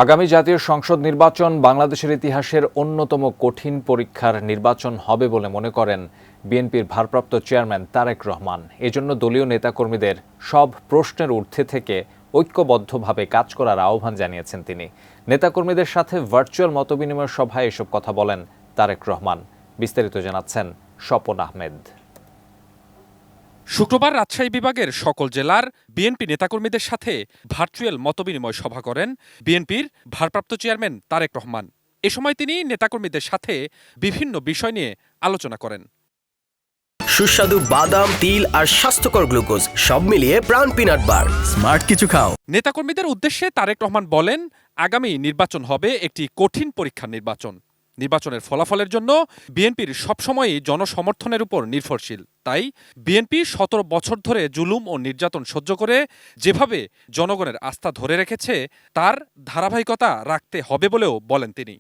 আগামী জাতীয় সংসদ নির্বাচন বাংলাদেশের ইতিহাসের অন্যতম কঠিন পরীক্ষার নির্বাচন হবে বলে মনে করেন বিএনপির ভারপ্রাপ্ত চেয়ারম্যান তারেক রহমান। এজন্য দলীয় নেতাকর্মীদের সব প্রশ্নের ঊর্ধ্বে থেকে ঐক্যবদ্ধভাবে কাজ করার আহ্বান জানিয়েছেন তিনি। নেতাকর্মীদের সাথে ভার্চুয়াল মতবিনিময় সভায় এসব কথা বলেন তারেক রহমান। বিস্তারিত জানাচ্ছেন স্বপন আহমেদ। শুক্রবার রাজশাহী বিভাগের সকল জেলার বিএনপি নেতাকর্মীদের সাথে ভার্চুয়াল মতবিনিময় সভা করেন বিএনপির ভারপ্রাপ্ত চেয়ারম্যান তারেক রহমান। এ সময় তিনি নেতাকর্মীদের সাথে বিভিন্ন বিষয় নিয়ে আলোচনা করেন। সুস্বাদু বাদাম, তিল আর স্বাস্থ্যকর গ্লুকোজ সব মিলিয়ে প্রাণ পিনাট বার। স্মার্ট কিছু খাও। নেতাকর্মীদের উদ্দেশ্যে তারেক রহমান বলেন, আগামী নির্বাচন হবে একটি কঠিন পরীক্ষার নির্বাচন। নির্বাচনের ফলাফলের জন্য বিএনপির সবসময়ই জনসমর্থনের উপর নির্ভরশীল। তাই বিএনপি ১৭ বছর ধরে জুলুম ও নির্যাতন সহ্য করে যেভাবে জনগণের আস্থা ধরে রেখেছে তার ধারাবাহিকতা রাখতে হবে বলেও বলেন তিনি।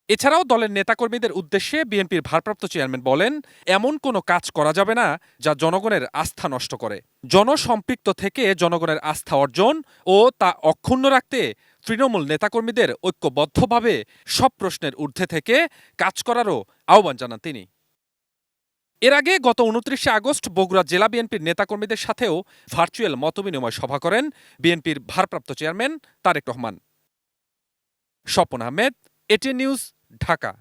এছাড়াও দলের নেতাকর্মীদের উদ্দেশ্যে বিএনপির ভারপ্রাপ্ত চেয়ারম্যান বলেন, এমন কোনো কাজ করা যাবে না যা জনগণের আস্থা নষ্ট করে। জনসম্পৃক্ত থেকে জনগণের আস্থা অর্জন ও তা অক্ষুণ্ণ রাখতে তৃণমূল নেতাকর্মীদের ঐক্যবদ্ধভাবে সব প্রশ্নের ঊর্ধ্বে থেকে কাজ করারও আহ্বান জানান তিনি। এর আগে গত ২৯শে আগস্ট বগুড়া জেলা বিএনপির নেতাকর্মীদের সাথেও ভার্চুয়াল মতবিনিময় সভা করেন বিএনপির ভারপ্রাপ্ত chairman Tarique Rahman. Swapan Ahmed, ATN news, Dhaka.